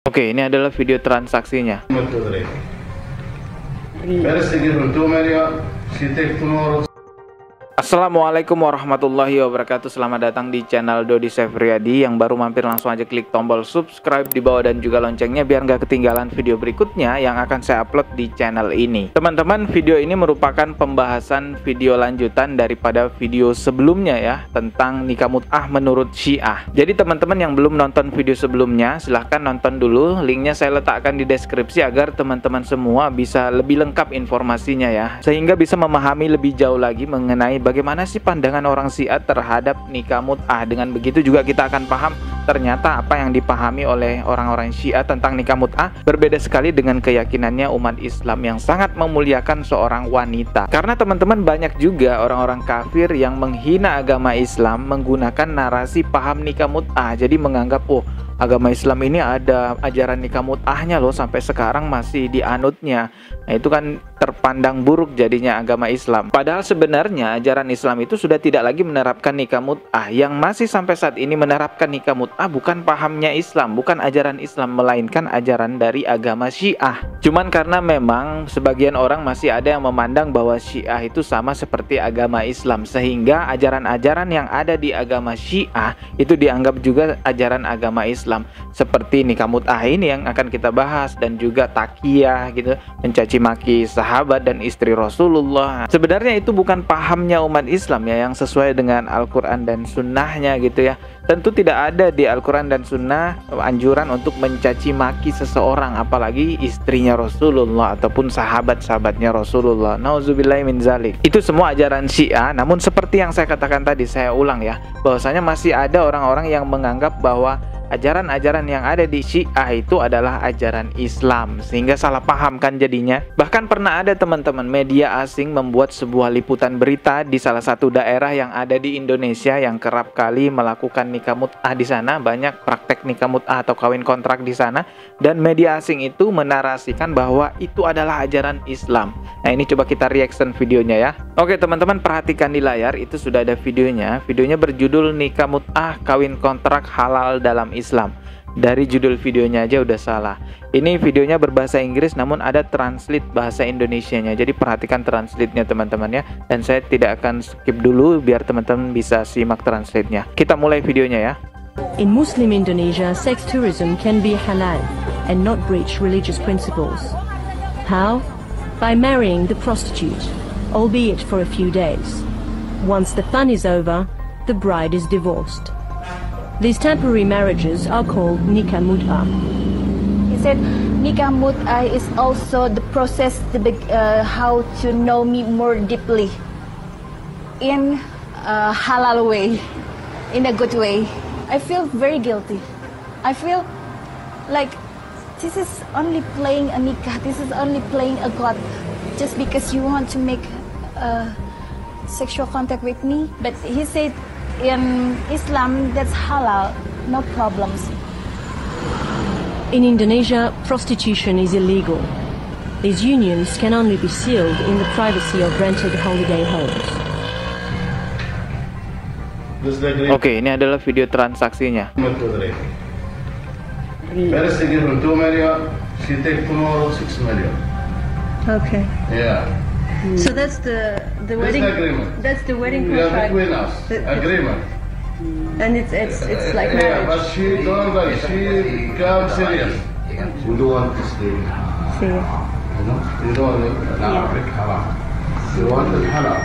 Oke, ini adalah video transaksinya. Assalamualaikum warahmatullahi wabarakatuh. Selamat datang di channel Dodi Sefriadi. Yang baru mampir langsung aja klik tombol subscribe di bawah dan juga loncengnya biar nggak ketinggalan video berikutnya yang akan saya upload di channel ini. Teman-teman, video ini merupakan pembahasan video lanjutan daripada video sebelumnya ya, tentang nikah mut'ah menurut Syiah. Jadi teman-teman yang belum nonton video sebelumnya, silahkan nonton dulu. Linknya saya letakkan di deskripsi agar teman-teman semua bisa lebih lengkap informasinya ya, sehingga bisa memahami lebih jauh lagi mengenai bagaimana sih pandangan orang Syiah terhadap nikah mut'ah. Dengan begitu juga kita akan paham ternyata apa yang dipahami oleh orang-orang Syiah tentang nikah mut'ah berbeda sekali dengan keyakinannya umat Islam yang sangat memuliakan seorang wanita. Karena teman-teman, banyak juga orang-orang kafir yang menghina agama Islam menggunakan narasi paham nikah mut'ah. Jadi menganggap, oh, agama Islam ini ada ajaran nikah mut'ahnya loh, sampai sekarang masih dianutnya. Nah, itu kan terpandang buruk jadinya agama Islam. Padahal sebenarnya ajaran Islam itu sudah tidak lagi menerapkan nikah mut'ah. Yang masih sampai saat ini menerapkan nikah mut'ah bukan pahamnya Islam, bukan ajaran Islam, melainkan ajaran dari agama Syiah. Cuman karena memang sebagian orang masih ada yang memandang bahwa Syiah itu sama seperti agama Islam, sehingga ajaran-ajaran yang ada di agama Syiah itu dianggap juga ajaran agama Islam. Seperti nikah mut'ah ini yang akan kita bahas, dan juga takiyah gitu, mencaci maki sahabat dan istri Rasulullah. Sebenarnya itu bukan pahamnya umat Islam ya, yang sesuai dengan Al-Quran dan Sunnahnya gitu ya. Tentu tidak ada di Al-Quran dan Sunnah anjuran untuk mencaci maki seseorang, apalagi istrinya Rasulullah ataupun sahabat-sahabatnya Rasulullah. Nauzubillahi min zalik. Itu semua ajaran Syiah. Namun seperti yang saya katakan tadi, saya ulang ya, bahwasanya masih ada orang-orang yang menganggap bahwa ajaran-ajaran yang ada di Syiah itu adalah ajaran Islam, sehingga salah paham kan jadinya. Bahkan pernah ada teman-teman media asing membuat sebuah liputan berita di salah satu daerah yang ada di Indonesia yang kerap kali melakukan nikah mut'ah di sana, banyak praktek nikah mut'ah atau kawin kontrak di sana, dan media asing itu menarasikan bahwa itu adalah ajaran Islam. Nah, ini coba kita reaction videonya ya. Oke teman-teman, perhatikan di layar, itu sudah ada videonya. Videonya berjudul nikah mut'ah kawin kontrak halal dalam Islam. Dari judul videonya aja udah salah. Ini videonya berbahasa Inggris namun ada translate bahasa Indonesianya. Jadi perhatikan translate-nya teman-teman ya. Dan saya tidak akan skip dulu biar teman-teman bisa simak translate-nya. Kita mulai videonya ya. In Muslim Indonesia, sex tourism can be halal and not breach religious principles. How? By marrying the prostitute, albeit for a few days. Once the fun is over, the bride is divorced. These temporary marriages are called nikah mut'ah. He said nikah mut'ah is also the process to how to know me more deeply in a halal way, in a good way. I feel very guilty. I feel like this is only playing a nikah, this is only playing a god, just because you want to make sexual contact with me. But he said in Islam that's halal, no problems. In Indonesia, prostitution is illegal. These unions can only be sealed in the privacy of rented holiday homes. Oke, ini adalah video transaksinya. First they give him 2 million, she take tomorrow 6 million. Okay. Yeah. So that's the wedding. Agreement. That's the wedding Yeah, contract. between us. Agreement. And it's like Yeah, marriage. but she don't like, she come serious. We don't want to stay. See. You know? You don't want it halal. You want it halal.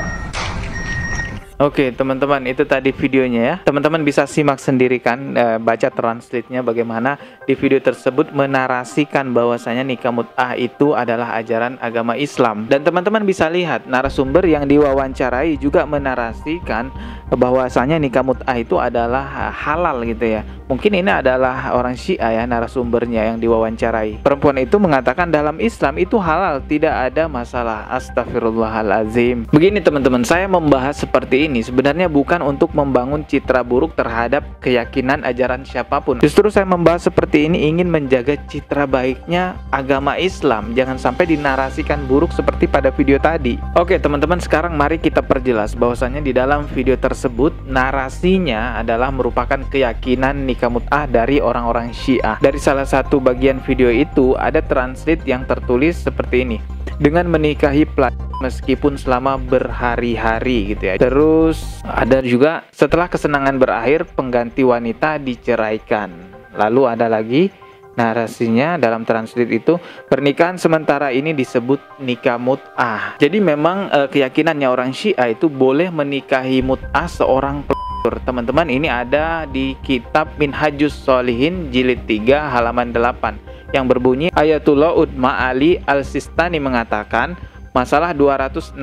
Oke teman-teman, itu tadi videonya ya. Teman-teman bisa simak sendiri kan, baca translate-nya bagaimana di video tersebut menarasikan bahwasanya nikah mut'ah itu adalah ajaran agama Islam. Dan teman-teman bisa lihat narasumber yang diwawancarai juga menarasikan bahwasanya nikah mut'ah itu adalah halal gitu ya. Mungkin ini adalah orang Syiah ya, narasumbernya yang diwawancarai. Perempuan itu mengatakan dalam Islam itu halal, tidak ada masalah. Astagfirullahalazim. Begini teman-teman, saya membahas seperti ini sebenarnya bukan untuk membangun citra buruk terhadap keyakinan ajaran siapapun. Justru saya membahas seperti ini ingin menjaga citra baiknya agama Islam, jangan sampai dinarasikan buruk seperti pada video tadi. Oke teman-teman, sekarang mari kita perjelas bahwasanya di dalam video tersebut narasinya adalah merupakan keyakinan nikah mut'ah dari orang-orang Syiah. Dari salah satu bagian video itu ada translate yang tertulis seperti ini, dengan menikahi pelacur meskipun selama berhari-hari gitu ya. Terus ada juga setelah kesenangan berakhir pengganti wanita diceraikan. Lalu ada lagi narasinya dalam translate itu, pernikahan sementara ini disebut nikah mut'ah. Jadi memang keyakinannya orang Syiah itu boleh menikahi mut'ah seorang pelacur. Teman-teman, ini ada di kitab Minhajus Sholihin jilid 3 halaman 8 yang berbunyi, Ayatullah Udma Ali Al-Sistani mengatakan, masalah 261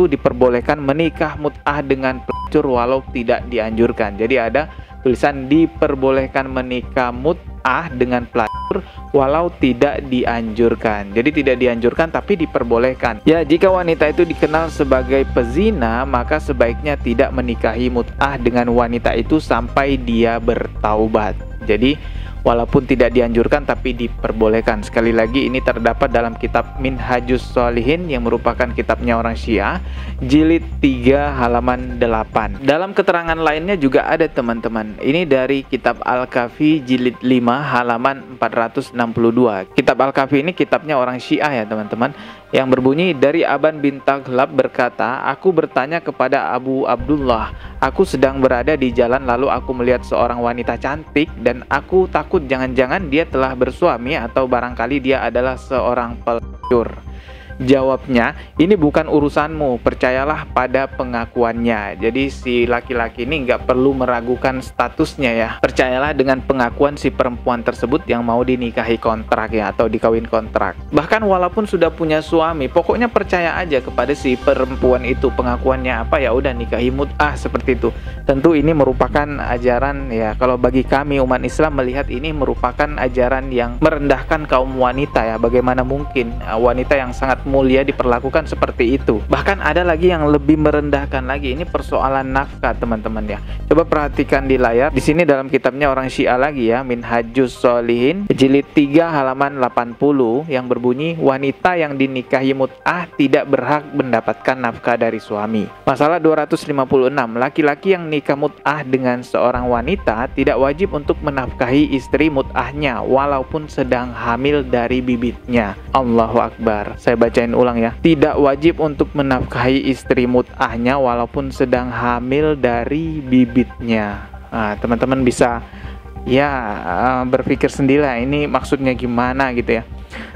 diperbolehkan menikah mut'ah dengan pelacur walau tidak dianjurkan. Jadi ada tulisan diperbolehkan menikah mut'ah dengan pelacur walau tidak dianjurkan. Jadi tidak dianjurkan tapi diperbolehkan. Ya, jika wanita itu dikenal sebagai pezina, maka sebaiknya tidak menikahi mut'ah dengan wanita itu sampai dia bertaubat. Jadi walaupun tidak dianjurkan tapi diperbolehkan. Sekali lagi ini terdapat dalam kitab Minhajus Sholihin yang merupakan kitabnya orang Syiah, jilid 3 halaman 8. Dalam keterangan lainnya juga ada teman-teman. Ini dari kitab Al-Kafi jilid 5 halaman 462. Kitab Al-Kafi ini kitabnya orang Syiah ya teman-teman, yang berbunyi, dari Aban bin Taghlab berkata, aku bertanya kepada Abu Abdullah, aku sedang berada di jalan lalu aku melihat seorang wanita cantik dan aku takut jangan-jangan dia telah bersuami atau barangkali dia adalah seorang pelacur. Jawabnya, ini bukan urusanmu, percayalah pada pengakuannya. Jadi si laki-laki ini nggak perlu meragukan statusnya ya. Percayalah dengan pengakuan si perempuan tersebut yang mau dinikahi kontrak ya, atau dikawin kontrak. Bahkan walaupun sudah punya suami, pokoknya percaya aja kepada si perempuan itu. Pengakuannya apa, ya udah nikahi mut'ah seperti itu. Tentu ini merupakan ajaran ya, kalau bagi kami umat Islam melihat ini merupakan ajaran yang merendahkan kaum wanita ya. Bagaimana mungkin wanita yang sangat mulia diperlakukan seperti itu. Bahkan ada lagi yang lebih merendahkan lagi, ini persoalan nafkah teman-teman ya. Coba perhatikan di layar. Di sini dalam kitabnya orang Syiah lagi ya, Minhajus Sholihin jilid 3 halaman 80 yang berbunyi, wanita yang dinikahi mut'ah tidak berhak mendapatkan nafkah dari suami. Masalah 256, laki-laki yang nikah mut'ah dengan seorang wanita tidak wajib untuk menafkahi istri mut'ahnya walaupun sedang hamil dari bibitnya. Allahu Akbar. Saya bacain ulang ya. Tidak wajib untuk menafkahi istri mut'ahnya walaupun sedang hamil dari bibitnya. Nah, teman-teman bisa ya berpikir sendirilah ini maksudnya gimana gitu ya.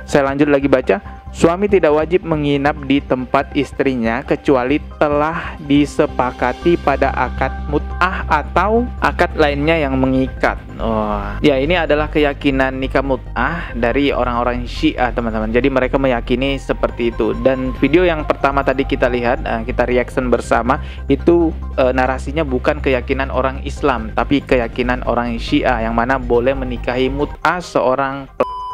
Saya lanjut lagi baca. Suami tidak wajib menginap di tempat istrinya kecuali telah disepakati pada akad mut'ah atau akad lainnya yang mengikat. Ya, ini adalah keyakinan nikah mut'ah dari orang-orang Syiah teman-teman. Jadi mereka meyakini seperti itu. Dan video yang pertama tadi kita lihat, kita reaction bersama, itu narasinya bukan keyakinan orang Islam tapi keyakinan orang Syiah yang mana boleh menikahi mut'ah seorang.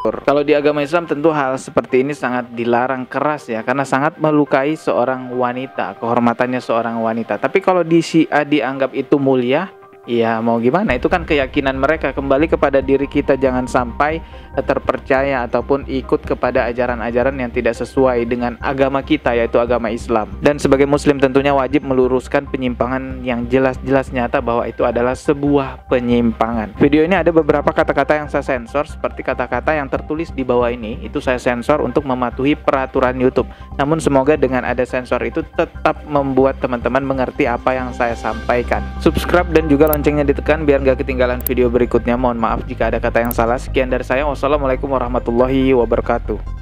Kalau di agama Islam tentu hal seperti ini sangat dilarang keras ya, karena sangat melukai seorang wanita, kehormatannya seorang wanita. Tapi kalau di Syiah dianggap itu mulia, ya mau gimana, itu kan keyakinan mereka. Kembali kepada diri kita, jangan sampai terpercaya ataupun ikut kepada ajaran-ajaran yang tidak sesuai dengan agama kita, yaitu agama Islam. Dan sebagai muslim tentunya wajib meluruskan penyimpangan yang jelas-jelas nyata bahwa itu adalah sebuah penyimpangan. Video ini ada beberapa kata-kata yang saya sensor, seperti kata-kata yang tertulis di bawah ini, itu saya sensor untuk mematuhi peraturan YouTube. Namun semoga dengan ada sensor itu tetap membuat teman-teman mengerti apa yang saya sampaikan. Subscribe dan juga loncengnya ditekan biar nggak ketinggalan video berikutnya. Mohon maaf jika ada kata yang salah. Sekian dari saya. Wassalamualaikum warahmatullahi wabarakatuh.